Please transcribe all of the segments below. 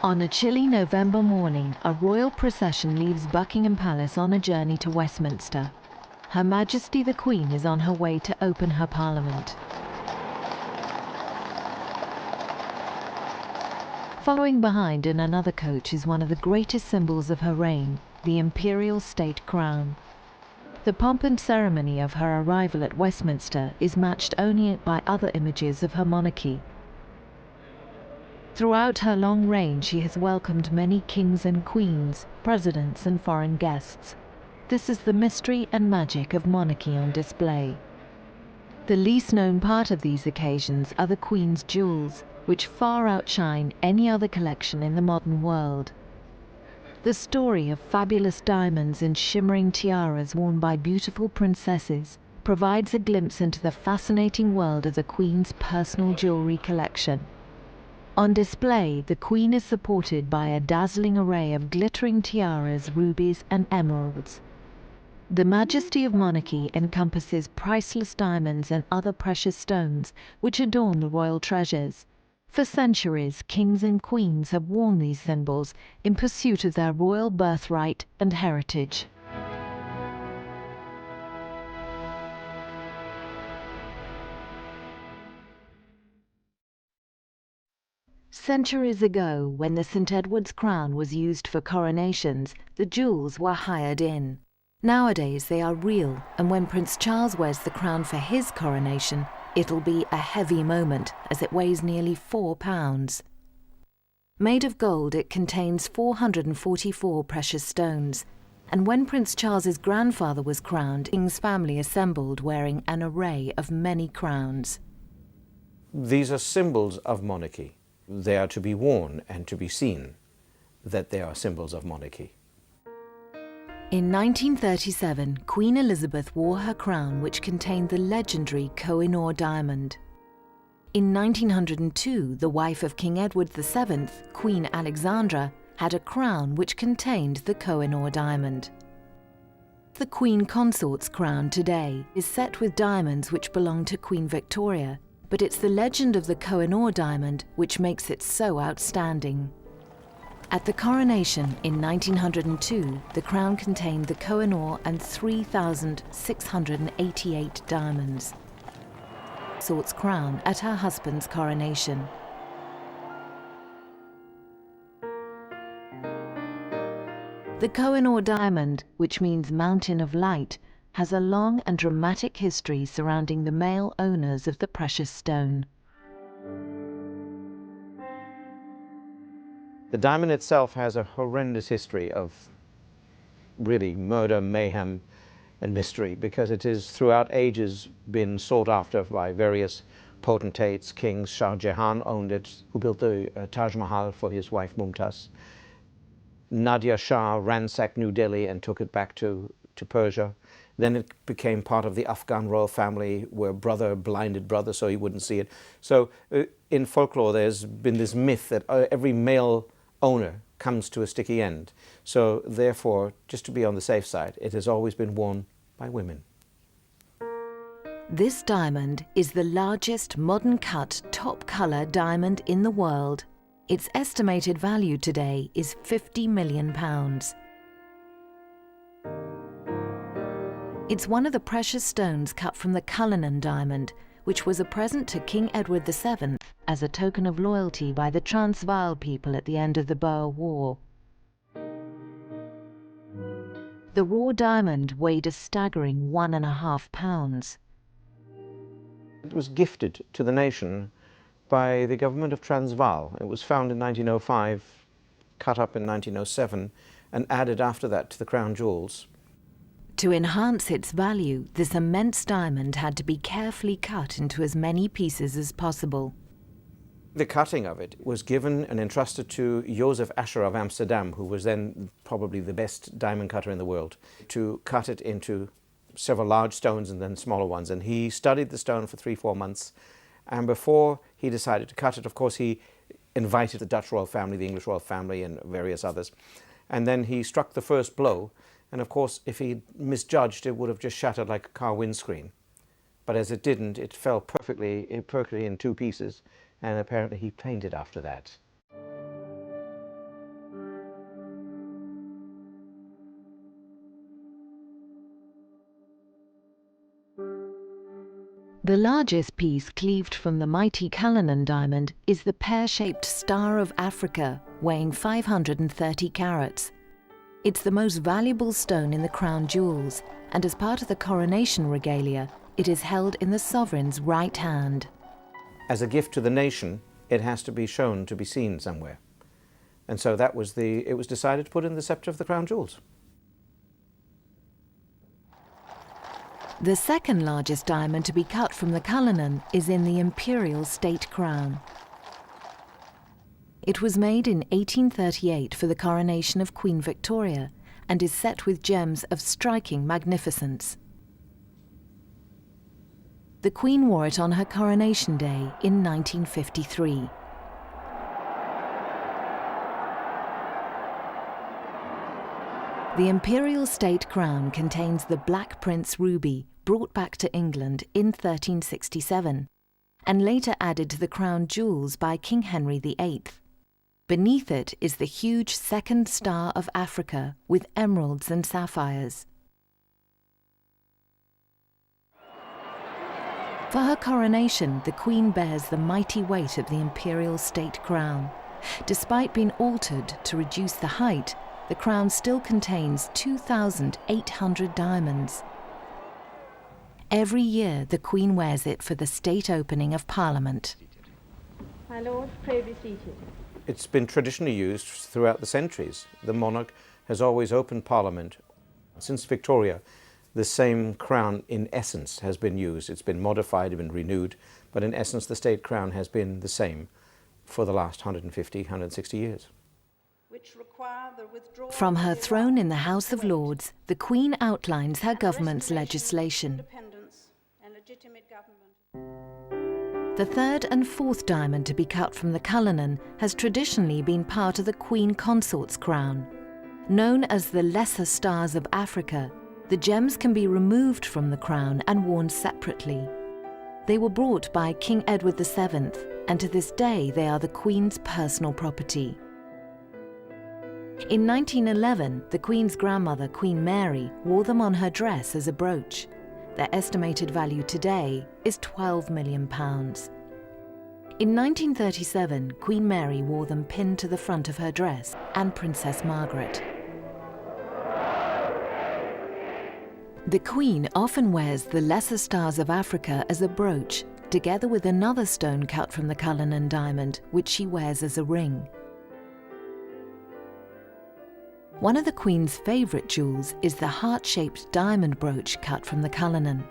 On a chilly November morning, a royal procession leaves Buckingham Palace on a journey to Westminster. Her Majesty the Queen is on her way to open her Parliament. Following behind in another coach is one of the greatest symbols of her reign, the Imperial state crown. The pomp and ceremony of her arrival at Westminster is matched only by other images of her monarchy. Throughout her long reign, she has welcomed many kings and queens, presidents and foreign guests. This is the mystery and magic of monarchy on display. The least known part of these occasions are the Queen's jewels, which far outshine any other collection in the modern world. The story of fabulous diamonds and shimmering tiaras worn by beautiful princesses provides a glimpse into the fascinating world of the Queen's personal jewelry collection. On display, the Queen is supported by a dazzling array of glittering tiaras, rubies and emeralds. The majesty of monarchy encompasses priceless diamonds and other precious stones which adorn the royal treasures. For centuries, kings and queens have worn these symbols in pursuit of their royal birthright and heritage. Centuries ago, when the St. Edward's crown was used for coronations, the jewels were hired in. Nowadays they are real, and when Prince Charles wears the crown for his coronation, it'll be a heavy moment, as it weighs nearly 4 pounds. Made of gold, it contains 444 precious stones, and when Prince Charles's grandfather was crowned, the king's family assembled wearing an array of many crowns. These are symbols of monarchy. They are to be worn and to be seen that they are symbols of monarchy. In 1937, Queen Elizabeth wore her crown, which contained the legendary Koh-i-Noor diamond. In 1902, the wife of King Edward VII, Queen Alexandra, had a crown which contained the Koh-i-Noor diamond. The Queen Consort's crown today is set with diamonds which belong to Queen Victoria, but it's the legend of the Koh-i-Noor diamond which makes it so outstanding. At the coronation in 1902, the crown contained the Koh-i-Noor and 3,688 diamonds. Consort's crown at her husband's coronation. The Koh-i-Noor diamond, which means mountain of light, has a long and dramatic history surrounding the male owners of the precious stone. The diamond itself has a horrendous history of really murder, mayhem and mystery, because it has throughout ages been sought after by various potentates. Kings. Shah Jahan owned it, who built the Taj Mahal for his wife Mumtaz. Nadia Shah ransacked New Delhi and took it back to Persia. Then it became part of the Afghan royal family, where brother blinded brother so he wouldn't see it. So in folklore there's been this myth that every male owner comes to a sticky end. So therefore, just to be on the safe side, it has always been worn by women. This diamond is the largest modern cut top colour diamond in the world. Its estimated value today is £50 million. It's one of the precious stones cut from the Cullinan diamond, which was a present to King Edward VII as a token of loyalty by the Transvaal people at the end of the Boer War. The raw diamond weighed a staggering 1.5 pounds. It was gifted to the nation by the government of Transvaal. It was found in 1905, cut up in 1907, and added after that to the crown jewels. To enhance its value, this immense diamond had to be carefully cut into as many pieces as possible. The cutting of it was given and entrusted to Joseph Ascher of Amsterdam, who was then probably the best diamond cutter in the world, to cut it into several large stones and then smaller ones. And he studied the stone for 3-4 months. And before he decided to cut it, of course, he invited the Dutch royal family, the English royal family, and various others. And then he struck the first blow. And of course, if he misjudged, it would have just shattered like a car windscreen. But as it didn't, it fell perfectly in 2 pieces, and apparently he painted after that. The largest piece cleaved from the mighty Cullinan diamond is the pear-shaped Star of Africa, weighing 530 carats. It's the most valuable stone in the crown jewels, and as part of the coronation regalia, it is held in the sovereign's right hand. As a gift to the nation, it has to be shown to be seen somewhere. And so it was decided to put in the scepter of the crown jewels. The second largest diamond to be cut from the Cullinan is in the Imperial state crown. It was made in 1838 for the coronation of Queen Victoria and is set with gems of striking magnificence. The Queen wore it on her coronation day in 1953. The Imperial state crown contains the Black Prince ruby brought back to England in 1367 and later added to the crown jewels by King Henry VIII. Beneath it is the huge second Star of Africa with emeralds and sapphires. For her coronation, the Queen bears the mighty weight of the Imperial state crown. Despite being altered to reduce the height, the crown still contains 2,800 diamonds. Every year, the Queen wears it for the state opening of Parliament. My Lord, pray be seated. It's been traditionally used throughout the centuries. The monarch has always opened Parliament. Since Victoria, the same crown in essence has been used. It's been modified, been renewed, but in essence the state crown has been the same for the last 150, 160 years. From her throne in the House of Lords, the Queen outlines her government's legislation. The third and fourth diamond to be cut from the Cullinan has traditionally been part of the Queen Consort's crown. Known as the Lesser Stars of Africa, the gems can be removed from the crown and worn separately. They were brought by King Edward VII, and to this day they are the Queen's personal property. In 1911, the Queen's grandmother, Queen Mary, wore them on her dress as a brooch. Their estimated value today is £12 million. In 1937, Queen Mary wore them pinned to the front of her dress, and Princess Margaret. The Queen often wears the Lesser Stars of Africa as a brooch, together with another stone cut from the Cullinan diamond, which she wears as a ring. One of the Queen's favourite jewels is the heart-shaped diamond brooch cut from the Cullinan.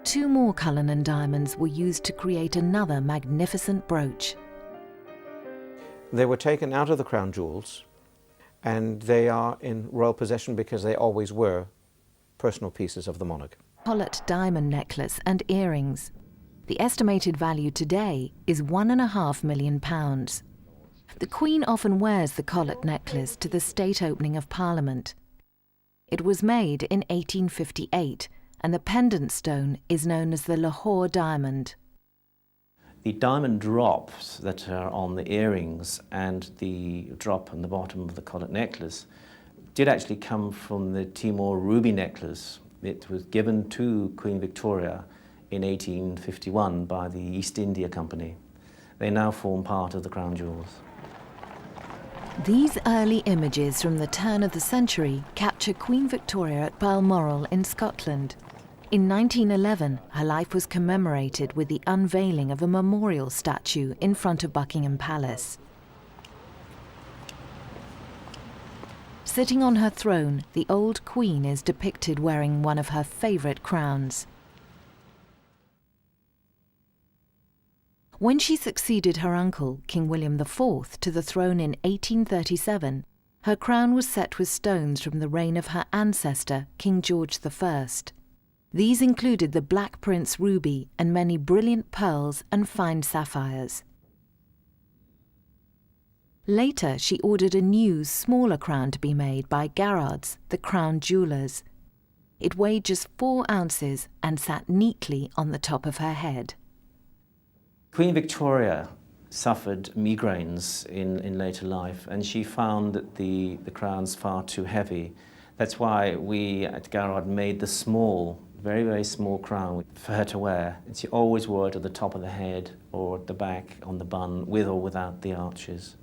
2 more Cullinan diamonds were used to create another magnificent brooch. They were taken out of the crown jewels, and they are in royal possession because they always were personal pieces of the monarch. Collet diamond necklace and earrings. The estimated value today is £1.5 million. The Queen often wears the collet necklace to the state opening of Parliament. It was made in 1858, and the pendant stone is known as the Lahore diamond. The diamond drops that are on the earrings and the drop on the bottom of the collet necklace did actually come from the Timor ruby necklace. It was given to Queen Victoria in 1851 by the East India Company. They now form part of the crown jewels. These early images from the turn of the century capture Queen Victoria at Balmoral in Scotland. In 1911, her life was commemorated with the unveiling of a memorial statue in front of Buckingham Palace. Sitting on her throne, the old Queen is depicted wearing one of her favourite crowns. When she succeeded her uncle, King William IV, to the throne in 1837, her crown was set with stones from the reign of her ancestor, King George I. These included the Black Prince ruby and many brilliant pearls and fine sapphires. Later, she ordered a new, smaller crown to be made by Garrard's, the crown jewellers. It weighed just 4 ounces and sat neatly on the top of her head. Queen Victoria suffered migraines in later life, and she found that the crown's far too heavy. That's why we at Garrard made the small Very, very small crown for her to wear. And she always wore it at the top of the head or at the back on the bun, with or without the arches.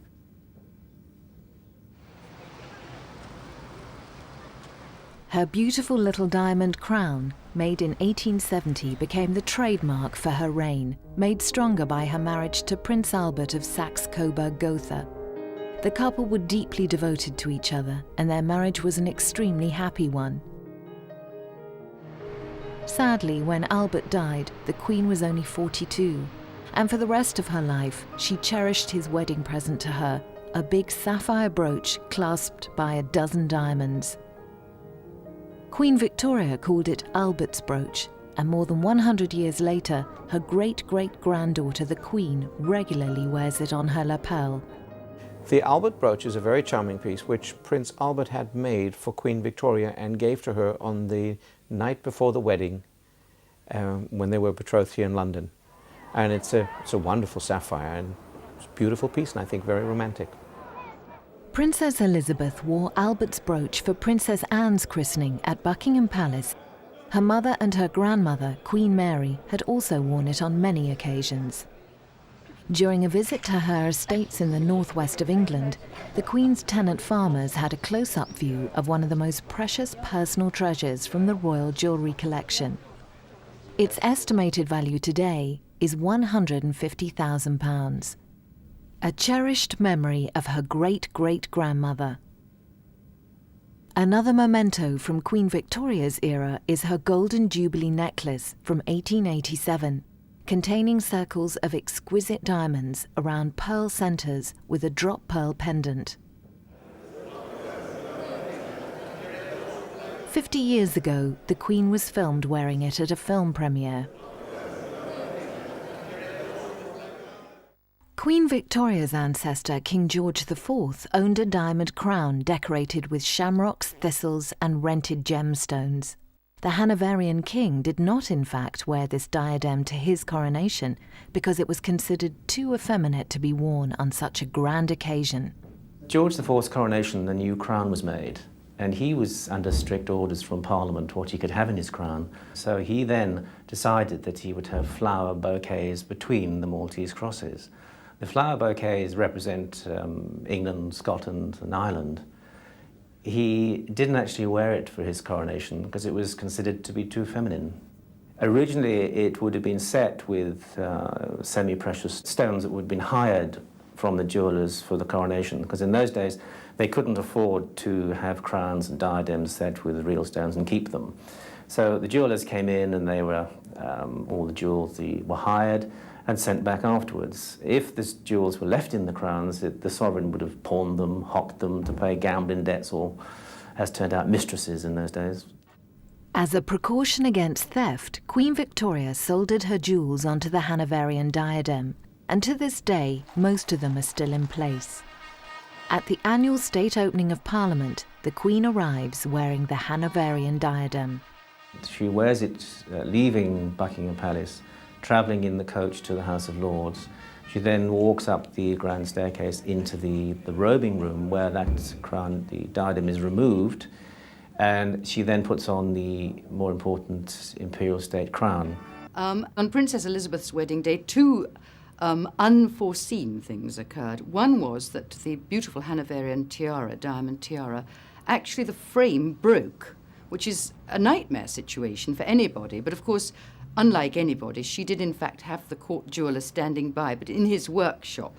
Her beautiful little diamond crown, made in 1870, became the trademark for her reign, made stronger by her marriage to Prince Albert of Saxe-Coburg-Gotha. The couple were deeply devoted to each other, and their marriage was an extremely happy one. Sadly, when Albert died, the Queen was only 42, and for the rest of her life, she cherished his wedding present to her, a big sapphire brooch clasped by a dozen diamonds. Queen Victoria called it Albert's brooch, and more than 100 years later, her great-great-granddaughter, the Queen, regularly wears it on her lapel. The Albert brooch is a very charming piece which Prince Albert had made for Queen Victoria and gave to her on the night before the wedding when they were betrothed here in London. And it's a wonderful sapphire and it's a beautiful piece, and I think very romantic. Princess Elizabeth wore Albert's brooch for Princess Anne's christening at Buckingham Palace. Her mother and her grandmother, Queen Mary, had also worn it on many occasions. During a visit to her estates in the northwest of England, the Queen's tenant farmers had a close-up view of one of the most precious personal treasures from the royal jewellery collection. Its estimated value today is £150,000. A cherished memory of her great-great-grandmother. Another memento from Queen Victoria's era is her Golden Jubilee necklace from 1887, containing circles of exquisite diamonds around pearl centres with a drop pearl pendant. 50 years ago, the Queen was filmed wearing it at a film premiere. Queen Victoria's ancestor, King George IV, owned a diamond crown decorated with shamrocks, thistles, and rented gemstones. The Hanoverian king did not, in fact, wear this diadem to his coronation because it was considered too effeminate to be worn on such a grand occasion. George IV's coronation, the new crown was made, and he was under strict orders from Parliament what he could have in his crown. So he then decided that he would have flower bouquets between the Maltese crosses. The flower bouquets represent England, Scotland, and Ireland. He didn't actually wear it for his coronation because it was considered to be too feminine. Originally, it would have been set with semi-precious stones that would have been hired from the jewellers for the coronation, because in those days they couldn't afford to have crowns and diadems set with real stones and keep them. So the jewellers came in and they were, all the jewels were hired and sent back afterwards. If the jewels were left in the crowns, the sovereign would have pawned them, hocked them to pay gambling debts, or, as turned out, mistresses in those days. As a precaution against theft, Queen Victoria soldered her jewels onto the Hanoverian diadem, and to this day, most of them are still in place. At the annual state opening of Parliament, the Queen arrives wearing the Hanoverian diadem. She wears it leaving Buckingham Palace, travelling in the coach to the House of Lords. She then walks up the grand staircase into the robing room where that crown, the diadem, is removed, and she then puts on the more important imperial state crown. On Princess Elizabeth's wedding day, two unforeseen things occurred. One was that the beautiful Hanoverian tiara, diamond tiara, actually the frame broke, which is a nightmare situation for anybody, but of course, unlike anybody, she did in fact have the court jeweller standing by, but in his workshop.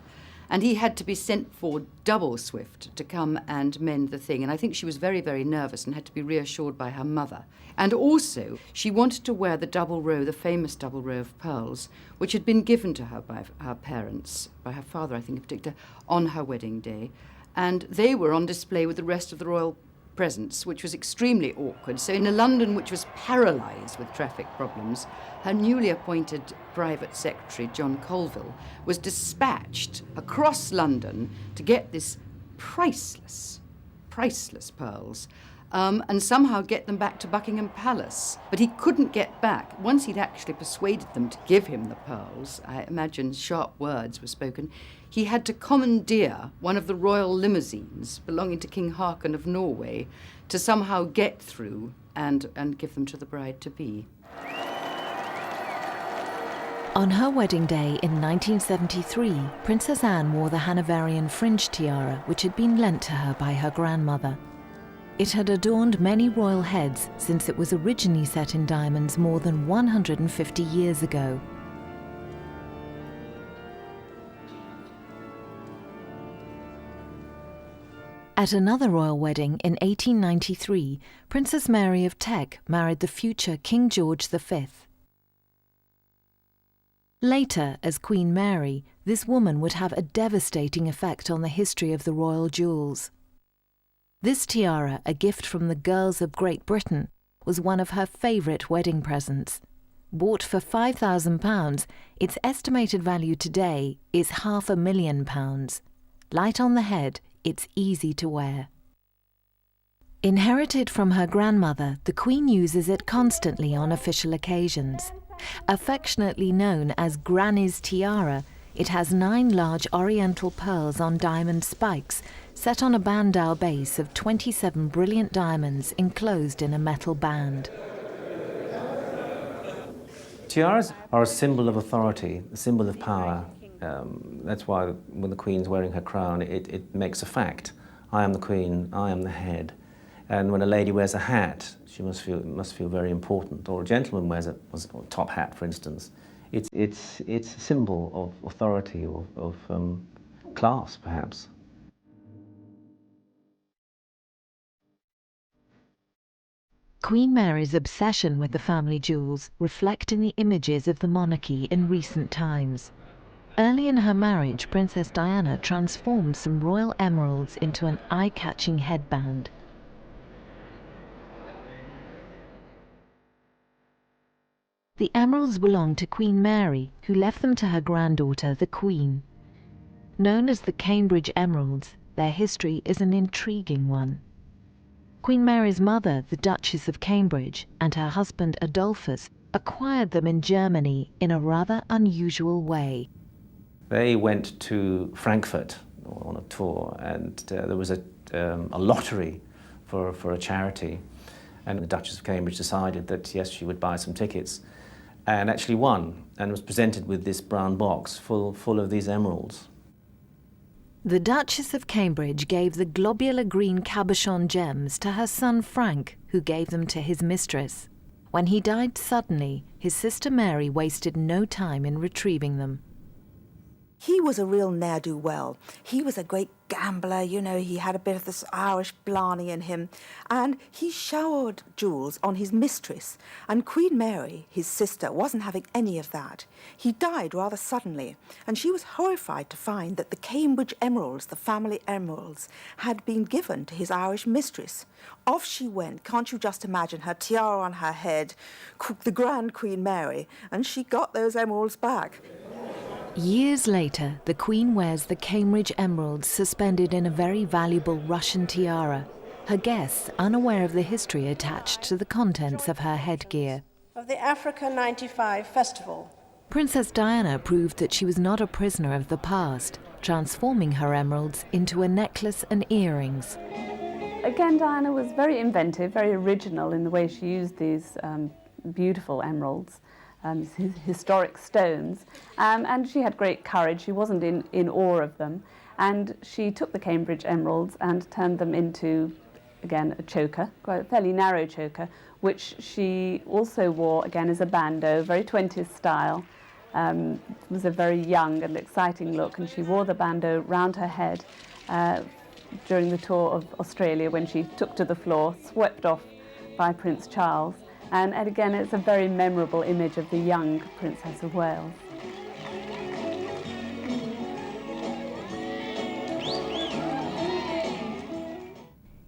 And he had to be sent for double swift to come and mend the thing. And I think she was very, very nervous and had to be reassured by her mother. And also, she wanted to wear the double row, the famous double row of pearls, which had been given to her by her parents, by her father, I think in particular, on her wedding day. And they were on display with the rest of the royal presence, which was extremely awkward. So in a London which was paralysed with traffic problems, her newly appointed private secretary, John Colville, was dispatched across London to get this priceless pearls and somehow get them back to Buckingham Palace. But he couldn't get back. Once he'd actually persuaded them to give him the pearls, I imagine sharp words were spoken, he had to commandeer one of the royal limousines belonging to King Haakon of Norway to somehow get through and give them to the bride-to-be. On her wedding day in 1973, Princess Anne wore the Hanoverian fringe tiara which had been lent to her by her grandmother. It had adorned many royal heads since it was originally set in diamonds more than 150 years ago. At another royal wedding in 1893, Princess Mary of Teck married the future King George V. Later, as Queen Mary, this woman would have a devastating effect on the history of the royal jewels. This tiara, a gift from the girls of Great Britain, was one of her favourite wedding presents. Bought for £5,000, its estimated value today is £500,000. Light on the head, it's easy to wear. Inherited from her grandmother, the Queen uses it constantly on official occasions. Affectionately known as Granny's tiara, it has 9 large oriental pearls on diamond spikes set on a bandeau base of 27 brilliant diamonds enclosed in a metal band. Tiaras are a symbol of authority, a symbol of power. That's why when the Queen's wearing her crown, it makes a fact. I am the Queen, I am the head. And when a lady wears a hat, she must feel very important. Or a gentleman wears a top hat, for instance. It's a symbol of authority, of class, perhaps. Queen Mary's obsession with the family jewels reflect in the images of the monarchy in recent times. Early in her marriage, Princess Diana transformed some royal emeralds into an eye-catching headband. The emeralds belonged to Queen Mary, who left them to her granddaughter, the Queen. Known as the Cambridge Emeralds, their history is an intriguing one. Queen Mary's mother, the Duchess of Cambridge, and her husband Adolphus acquired them in Germany in a rather unusual way. They went to Frankfurt on a tour, and there was a lottery for a charity. And the Duchess of Cambridge decided that, yes, she would buy some tickets, and actually won, and was presented with this brown box full of these emeralds. The Duchess of Cambridge gave the globular green cabochon gems to her son Frank, who gave them to his mistress. When he died suddenly, his sister Mary wasted no time in retrieving them. He was a real ne'er-do-well. He was a great gambler, you know, he had a bit of this Irish blarney in him, and he showered jewels on his mistress, and Queen Mary, his sister, wasn't having any of that. He died rather suddenly, and she was horrified to find that the Cambridge emeralds, the family emeralds, had been given to his Irish mistress. Off she went, can't you just imagine, her tiara on her head, the grand Queen Mary, and she got those emeralds back. Years later, the Queen wears the Cambridge emeralds suspended in a very valuable Russian tiara, her guests unaware of the history attached to the contents of her headgear. Of the Africa 95 festival. Princess Diana proved that she was not a prisoner of the past, transforming her emeralds into a necklace and earrings. Again, Diana was very inventive, very original in the way she used these beautiful emeralds. Historic stones, and she had great courage. She wasn't in awe of them, and she took the Cambridge emeralds and turned them into, again, a choker, quite a fairly narrow choker, which she also wore again as a bandeau, very 20th style. It was a very young and exciting look, and she wore the bandeau round her head during the tour of Australia when she took to the floor, swept off by Prince Charles. And again, it's a very memorable image of the young Princess of Wales.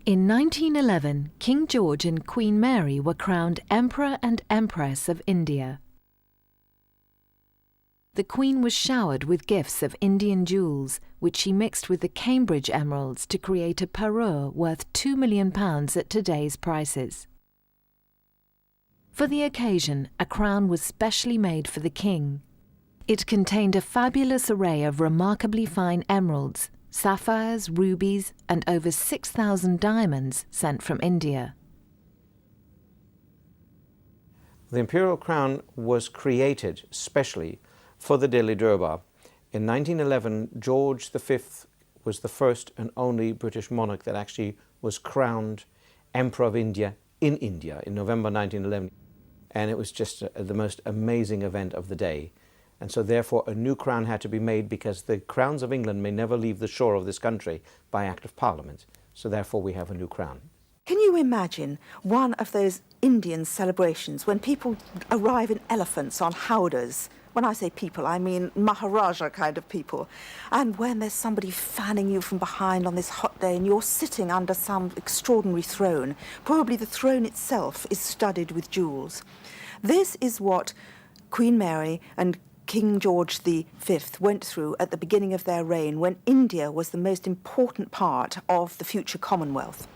In 1911, King George and Queen Mary were crowned Emperor and Empress of India. The Queen was showered with gifts of Indian jewels, which she mixed with the Cambridge emeralds to create a parure worth £2 million at today's prices. For the occasion, a crown was specially made for the king. It contained a fabulous array of remarkably fine emeralds, sapphires, rubies, and over 6,000 diamonds sent from India. The imperial crown was created specially for the Delhi Durbar. In 1911, George V was the first and only British monarch that actually was crowned Emperor of India in November 1911. And it was just the most amazing event of the day. And so therefore a new crown had to be made, because the crowns of England may never leave the shore of this country by Act of Parliament. So therefore we have a new crown. Can you imagine one of those Indian celebrations when people arrive in elephants on howdahs? When I say people, I mean Maharaja kind of people. And when there's somebody fanning you from behind on this hot day and you're sitting under some extraordinary throne, probably the throne itself is studded with jewels. This is what Queen Mary and King George V went through at the beginning of their reign, when India was the most important part of the future Commonwealth.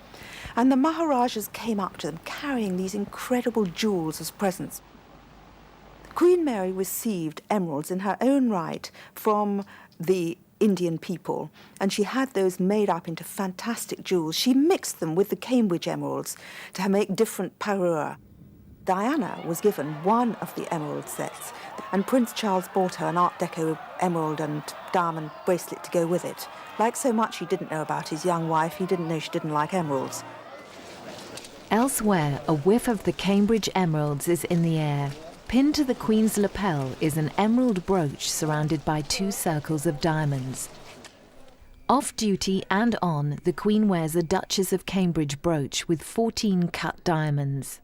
And the Maharajas came up to them carrying these incredible jewels as presents. Queen Mary received emeralds in her own right from the Indian people, and she had those made up into fantastic jewels. She mixed them with the Cambridge emeralds to make different parure. Diana was given one of the emerald sets, and Prince Charles bought her an Art Deco emerald and diamond bracelet to go with it. Like so much he didn't know about his young wife, he didn't know she didn't like emeralds. Elsewhere, a whiff of the Cambridge emeralds is in the air. Pinned to the Queen's lapel is an emerald brooch surrounded by 2 circles of diamonds. Off-duty and on, the Queen wears a Duchess of Cambridge brooch with 14 cut diamonds.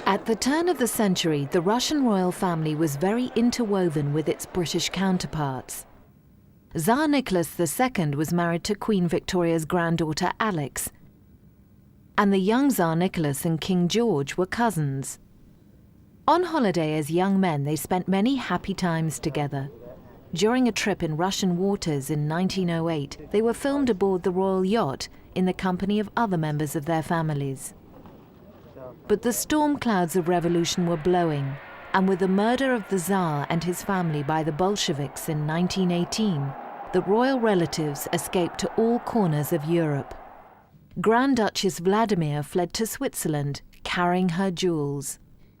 At the turn of the century, the Russian royal family was very interwoven with its British counterparts. Tsar Nicholas II was married to Queen Victoria's granddaughter Alex, and the young Tsar Nicholas and King George were cousins. On holiday as young men, they spent many happy times together. During a trip in Russian waters in 1908, they were filmed aboard the royal yacht in the company of other members of their families. But the storm clouds of revolution were blowing, and with the murder of the Tsar and his family by the Bolsheviks in 1918, the royal relatives escaped to all corners of Europe. Grand Duchess Vladimir fled to Switzerland, carrying her jewels.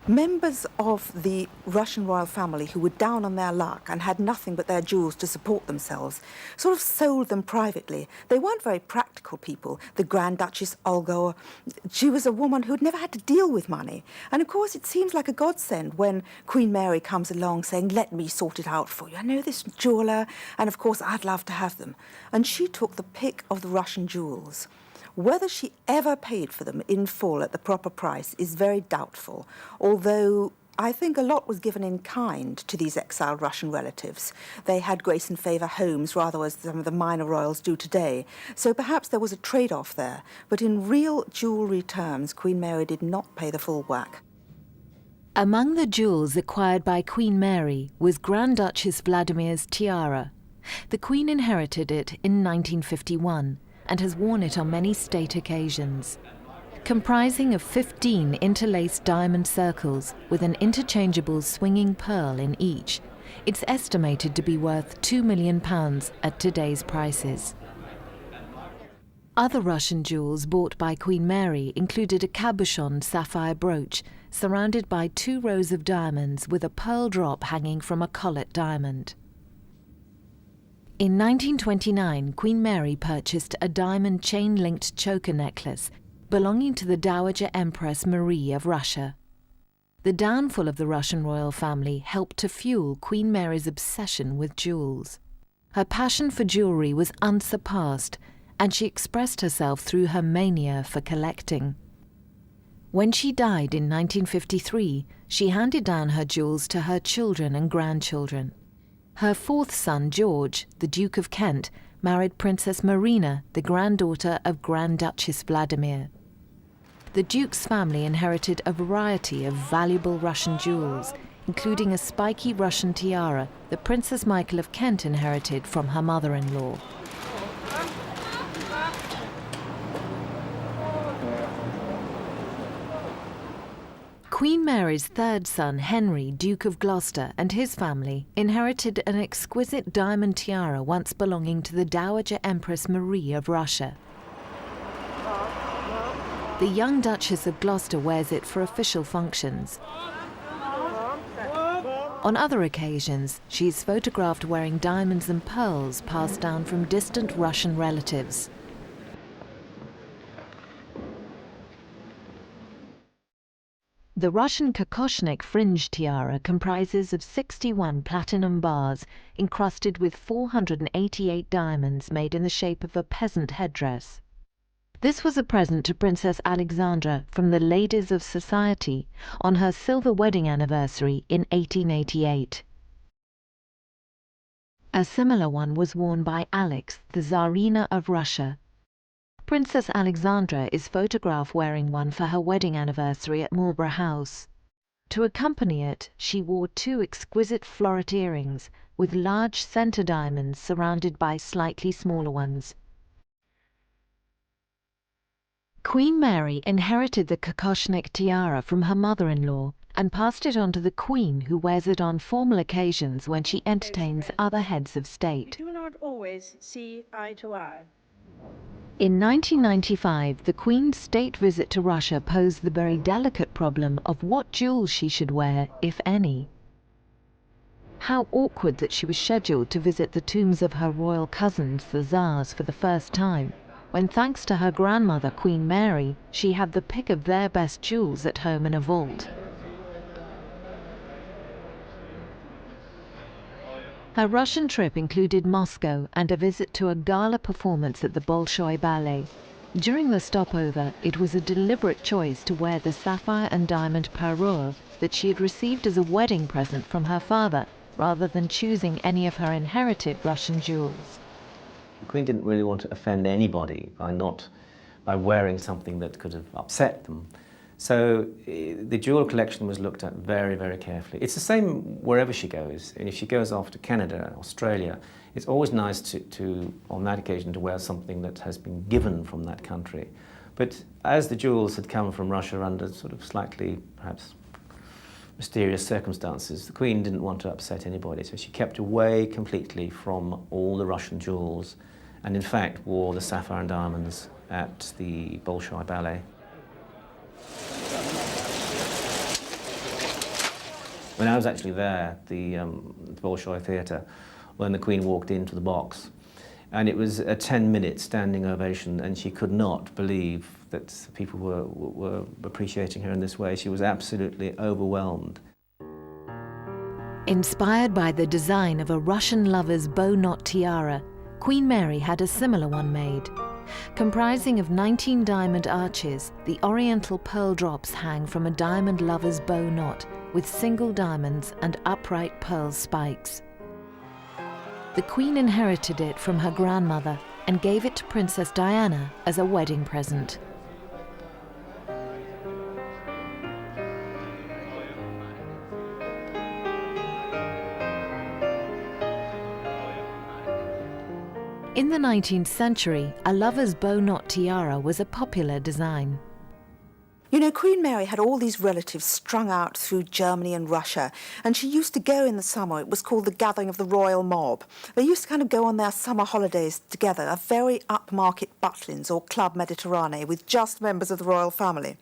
Members of the Russian royal family who were down on their luck and had nothing but their jewels to support themselves sort of sold them privately. They weren't very practical people. The Grand Duchess Olga, she was a woman who'd never had to deal with money. And of course it seems like a godsend when Queen Mary comes along saying, let me sort it out for you. I know this jeweller, and of course I'd love to have them. And she took the pick of the Russian jewels. Whether she ever paid for them in full at the proper price is very doubtful, although I think a lot was given in kind to these exiled Russian relatives. They had grace and favour homes rather as some of the minor royals do today, so perhaps there was a trade-off there. But in real jewellery terms, Queen Mary did not pay the full whack. Among the jewels acquired by Queen Mary was Grand Duchess Vladimir's tiara. The Queen inherited it in 1951. And has worn it on many state occasions. Comprising of 15 interlaced diamond circles with an interchangeable swinging pearl in each, it's estimated to be worth £2 million at today's prices. Other Russian jewels bought by Queen Mary included a cabochon sapphire brooch surrounded by 2 rows of diamonds with a pearl drop hanging from a collet diamond. In 1929, Queen Mary purchased a diamond chain-linked choker necklace belonging to the Dowager Empress Marie of Russia. The downfall of the Russian royal family helped to fuel Queen Mary's obsession with jewels. Her passion for jewellery was unsurpassed, and she expressed herself through her mania for collecting. When she died in 1953, she handed down her jewels to her children and grandchildren. Her 4th son, George, the Duke of Kent, married Princess Marina, the granddaughter of Grand Duchess Vladimir. The Duke's family inherited a variety of valuable Russian jewels, including a spiky Russian tiara that Princess Michael of Kent inherited from her mother-in-law. Queen Mary's 3rd son, Henry, Duke of Gloucester, and his family inherited an exquisite diamond tiara once belonging to the Dowager Empress Marie of Russia. The young Duchess of Gloucester wears it for official functions. On other occasions, she is photographed wearing diamonds and pearls passed down from distant Russian relatives. The Russian kokoshnik fringe tiara comprises of 61 platinum bars encrusted with 488 diamonds made in the shape of a peasant headdress. This was a present to Princess Alexandra from the Ladies of Society on her silver wedding anniversary in 1888. A similar one was worn by Alex, the Tsarina of Russia. Princess Alexandra is photographed wearing one for her wedding anniversary at Marlborough House. To accompany it, she wore 2 exquisite floret earrings with large centre diamonds surrounded by slightly smaller ones. Queen Mary inherited the kokoshnik tiara from her mother-in-law and passed it on to the Queen, who wears it on formal occasions when she entertains other heads of state. We do not always see eye to eye. In 1995, the Queen's state visit to Russia posed the very delicate problem of what jewels she should wear, if any. How awkward that she was scheduled to visit the tombs of her royal cousins, the Tsars, for the first time, when thanks to her grandmother, Queen Mary, she had the pick of their best jewels at home in a vault. Her Russian trip included Moscow and a visit to a gala performance at the Bolshoi Ballet. During the stopover, it was a deliberate choice to wear the sapphire and diamond parure that she had received as a wedding present from her father, rather than choosing any of her inherited Russian jewels. The Queen didn't really want to offend anybody by wearing something that could have upset them. So the jewel collection was looked at very, very carefully. It's the same wherever she goes. And if she goes off to Canada, Australia, it's always nice to, on that occasion, to wear something that has been given from that country. But as the jewels had come from Russia under sort of slightly, perhaps, mysterious circumstances, the Queen didn't want to upset anybody, so she kept away completely from all the Russian jewels, and in fact wore the sapphire and diamonds at the Bolshoi Ballet. When I was actually there at the Bolshoi Theatre, when the Queen walked into the box, and it was a 10-minute standing ovation, and she could not believe that people were appreciating her in this way. She was absolutely overwhelmed. Inspired by the design of a Russian lover's bow knot tiara, Queen Mary had a similar one made. Comprising of 19 diamond arches, the oriental pearl drops hang from a diamond lover's bow knot with single diamonds and upright pearl spikes. The Queen inherited it from her grandmother and gave it to Princess Diana as a wedding present. In the 19th century, a lover's bow knot tiara was a popular design. You know, Queen Mary had all these relatives strung out through Germany and Russia, and she used to go in the summer. It was called the Gathering of the Royal Mob. They used to kind of go on their summer holidays together, a very upmarket Butlins or Club Mediterranee with just members of the royal family.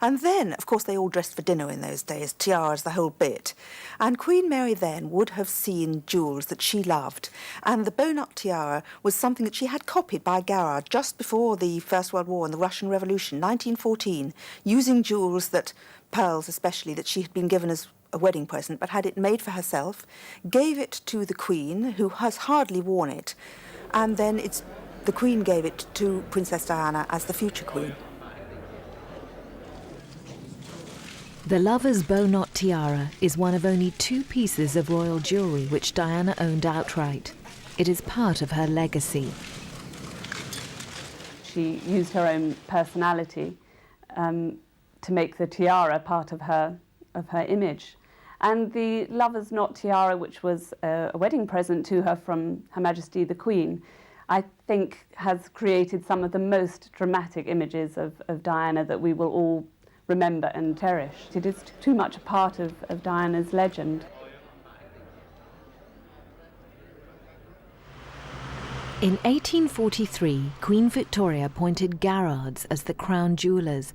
And then, of course, they all dressed for dinner in those days, tiaras, the whole bit. And Queen Mary then would have seen jewels that she loved. And the bow-knot tiara was something that she had copied by Garrard just before the First World War and the Russian Revolution, 1914, using jewels that, pearls especially, that she had been given as a wedding present, but had it made for herself, gave it to the Queen, who has hardly worn it, and then the Queen gave it to Princess Diana as the future Queen. The lover's bow knot tiara is one of only 2 pieces of royal jewellery which Diana owned outright. It is part of her legacy. She used her own personality to make the tiara part of her image. And the lover's knot tiara, which was a wedding present to her from Her Majesty the Queen, I think has created some of the most dramatic images of Diana that we will all remember and cherish. It is too much a part of Diana's legend. In 1843, Queen Victoria appointed Garrards as the crown jewellers.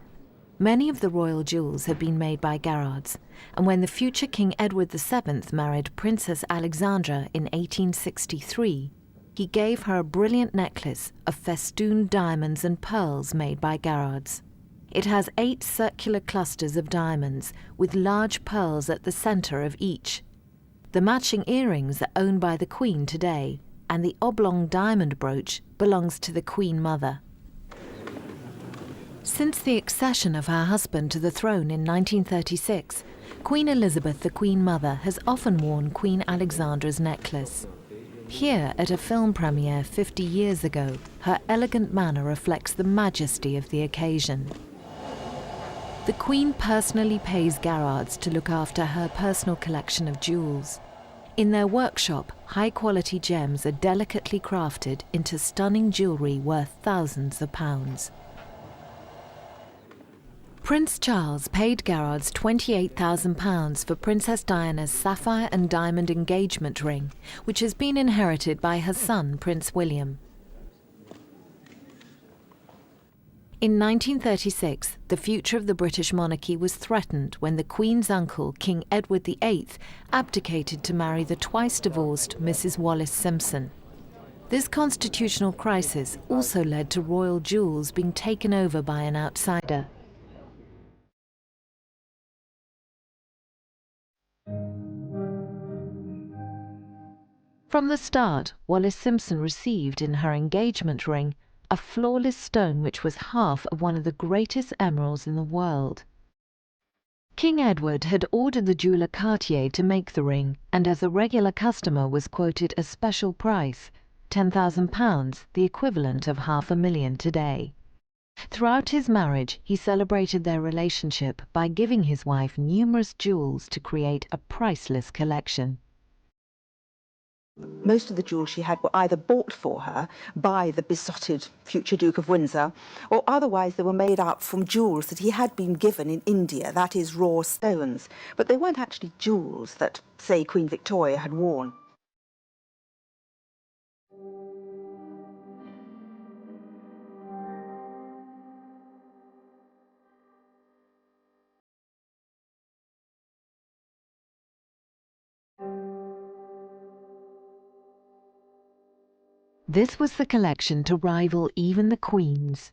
Many of the royal jewels had been made by Garrards, and when the future King Edward VII married Princess Alexandra in 1863, he gave her a brilliant necklace of festooned diamonds and pearls made by Garrards. It has 8 circular clusters of diamonds with large pearls at the centre of each. The matching earrings are owned by the Queen today, and the oblong diamond brooch belongs to the Queen Mother. Since the accession of her husband to the throne in 1936, Queen Elizabeth, the Queen Mother, has often worn Queen Alexandra's necklace. Here, at a film premiere 50 years ago, her elegant manner reflects the majesty of the occasion. The Queen personally pays Garrards to look after her personal collection of jewels. In their workshop, high-quality gems are delicately crafted into stunning jewellery worth thousands of pounds. Prince Charles paid Garrards £28,000 for Princess Diana's sapphire and diamond engagement ring, which has been inherited by her son, Prince William. In 1936, the future of the British monarchy was threatened when the Queen's uncle, King Edward VIII, abdicated to marry the twice-divorced Mrs. Wallis Simpson. This constitutional crisis also led to royal jewels being taken over by an outsider. From the start, Wallis Simpson received in her engagement ring a flawless stone which was half of one of the greatest emeralds in the world. King Edward had ordered the jeweller Cartier to make the ring, and as a regular customer was quoted a special price, £10,000, the equivalent of $500,000 today. Throughout his marriage, he celebrated their relationship by giving his wife numerous jewels to create a priceless collection. Most of the jewels she had were either bought for her by the besotted future Duke of Windsor, or otherwise they were made up from jewels that he had been given in India, that is, raw stones. But they weren't actually jewels that, say, Queen Victoria had worn. This was the collection to rival even the Queen's.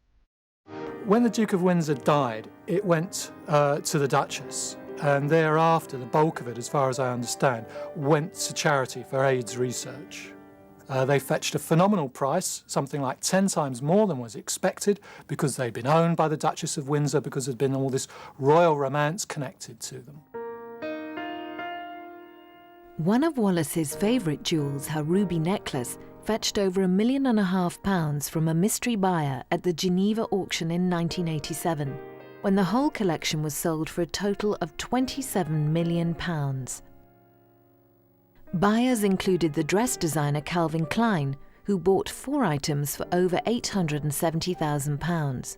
When the Duke of Windsor died, it went to the Duchess, and thereafter the bulk of it, as far as I understand, went to charity for AIDS research. They fetched a phenomenal price, something like 10 times more than was expected, because they'd been owned by the Duchess of Windsor, because there'd been all this royal romance connected to them. One of Wallis's favourite jewels, her ruby necklace, fetched over £1.5 million from a mystery buyer at the Geneva auction in 1987, when the whole collection was sold for a total of £27 million. Buyers included the dress designer Calvin Klein, who bought 4 items for over £870,000.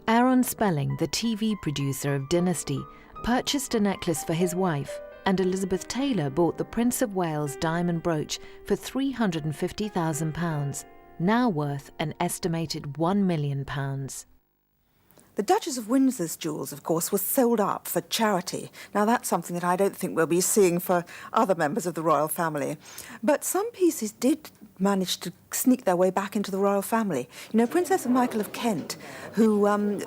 Aaron Spelling, the TV producer of Dynasty, purchased a necklace for his wife, and Elizabeth Taylor bought the Prince of Wales diamond brooch for £350,000, now worth an estimated £1 million. The Duchess of Windsor's jewels, of course, were sold up for charity. Now, that's something that I don't think we'll be seeing for other members of the royal family. But some pieces did manage to sneak their way back into the royal family. You know, Princess Michael of Kent, who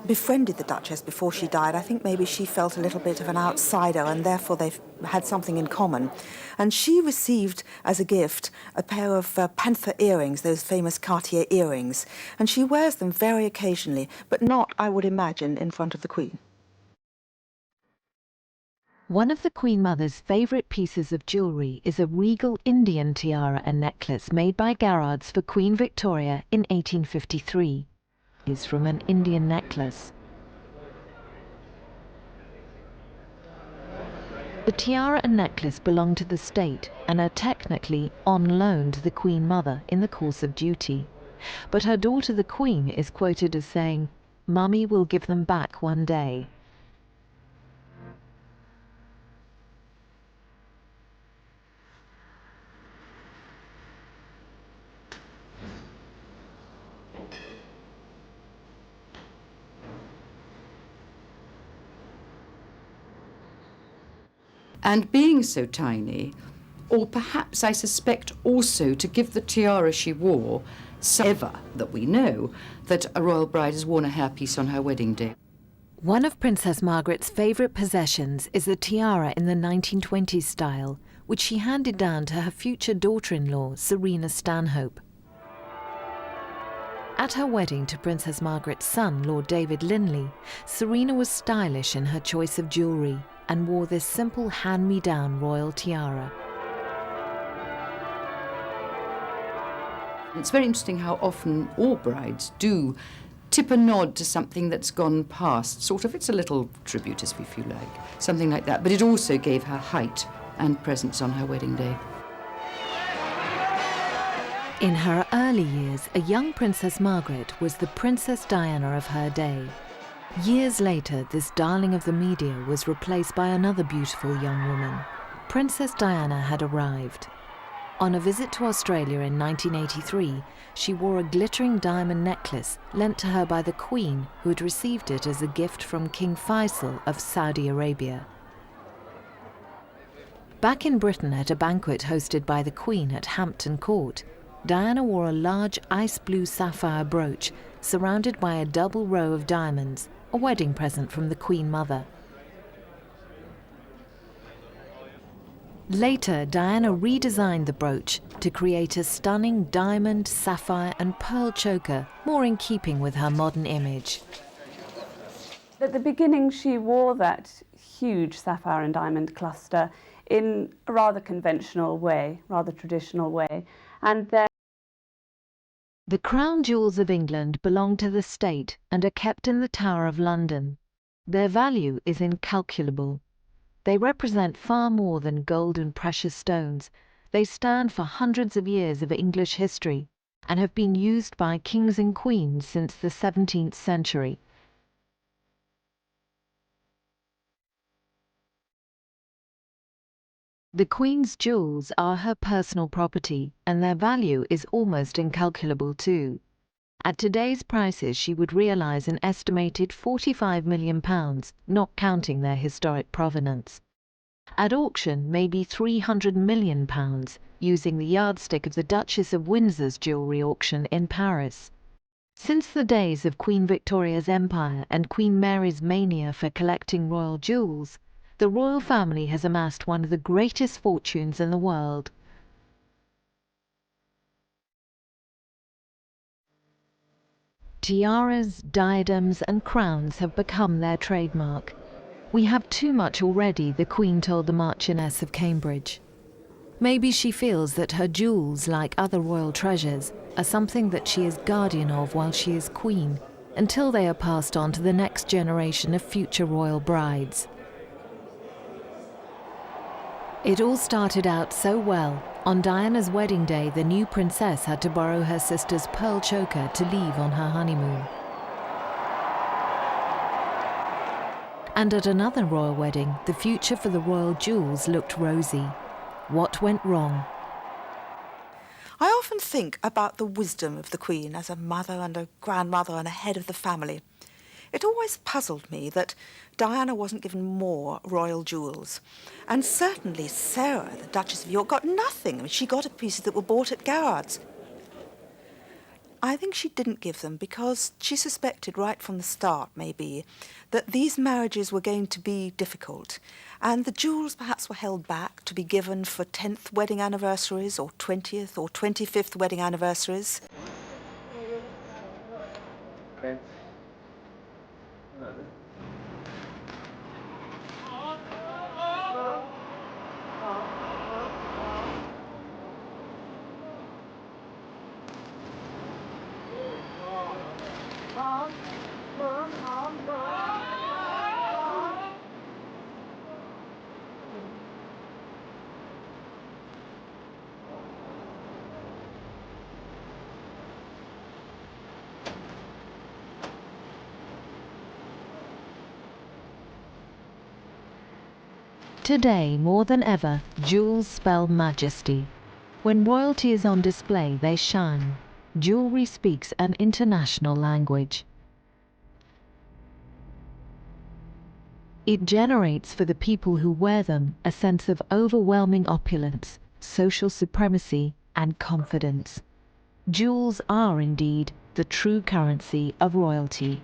befriended the Duchess before she died, I think maybe she felt a little bit of an outsider, and therefore they've had something in common. And she received, as a gift, a pair of panther earrings, those famous Cartier earrings. And she wears them very occasionally, but not, I would imagine, in front of the Queen. One of the Queen Mother's favourite pieces of jewellery is a regal Indian tiara and necklace made by Garrards for Queen Victoria in 1853. It is from an Indian necklace. The tiara and necklace belong to the state and are technically on loan to the Queen Mother in the course of duty. But her daughter the Queen is quoted as saying, "Mummy will give them back one day." And being so tiny, or perhaps I suspect also to give the tiara she wore some ever that we know that a royal bride has worn a hairpiece on her wedding day. One of Princess Margaret's favourite possessions is a tiara in the 1920s style, which she handed down to her future daughter-in-law, Serena Stanhope. At her wedding to Princess Margaret's son, Lord David Linley, Serena was stylish in her choice of jewellery and wore this simple hand-me-down royal tiara. It's very interesting how often all brides do tip a nod to something that's gone past, sort of, it's a little tribute, if you like, something like that. But it also gave her height and presence on her wedding day. In her early years, a young Princess Margaret was the Princess Diana of her day. Years later, this darling of the media was replaced by another beautiful young woman. Princess Diana had arrived. On a visit to Australia in 1983, she wore a glittering diamond necklace lent to her by the Queen, who had received it as a gift from King Faisal of Saudi Arabia. Back in Britain at a banquet hosted by the Queen at Hampton Court, Diana wore a large ice blue sapphire brooch surrounded by a double row of diamonds, a wedding present from the Queen Mother. Later, Diana redesigned the brooch to create a stunning diamond, sapphire and pearl choker, more in keeping with her modern image. At the beginning, she wore that huge sapphire and diamond cluster in a rather conventional way, rather traditional way, and then The crown jewels of England belong to the state and are kept in the Tower of London. Their value is incalculable. They represent far more than gold and precious stones. They stand for hundreds of years of English history and have been used by kings and queens since the 17th century. The Queen's jewels are her personal property, and their value is almost incalculable too. At today's prices, she would realise an estimated £45 million, not counting their historic provenance. At auction, maybe £300 million, using the yardstick of the Duchess of Windsor's jewellery auction in Paris. Since the days of Queen Victoria's empire and Queen Mary's mania for collecting royal jewels, the royal family has amassed one of the greatest fortunes in the world. Tiaras, diadems and crowns have become their trademark. "We have too much already," the Queen told the Marchioness of Cambridge. Maybe she feels that her jewels, like other royal treasures, are something that she is guardian of while she is Queen, until they are passed on to the next generation of future royal brides. It all started out so well. On Diana's wedding day, the new princess had to borrow her sister's pearl choker to leave on her honeymoon. And at another royal wedding, the future for the royal jewels looked rosy. What went wrong? I often think about the wisdom of the Queen as a mother and a grandmother and a head of the family. It always puzzled me that Diana wasn't given more royal jewels. And certainly Sarah, the Duchess of York, got nothing. I mean, she got pieces that were bought at Garrard's. I think she didn't give them because she suspected right from the start, maybe, that these marriages were going to be difficult. And the jewels perhaps were held back to be given for 10th wedding anniversaries or 20th or 25th wedding anniversaries. Okay. Today, more than ever, jewels spell majesty. When royalty is on display, they shine. Jewelry speaks an international language. It generates for the people who wear them a sense of overwhelming opulence, social supremacy, and confidence. Jewels are indeed the true currency of royalty.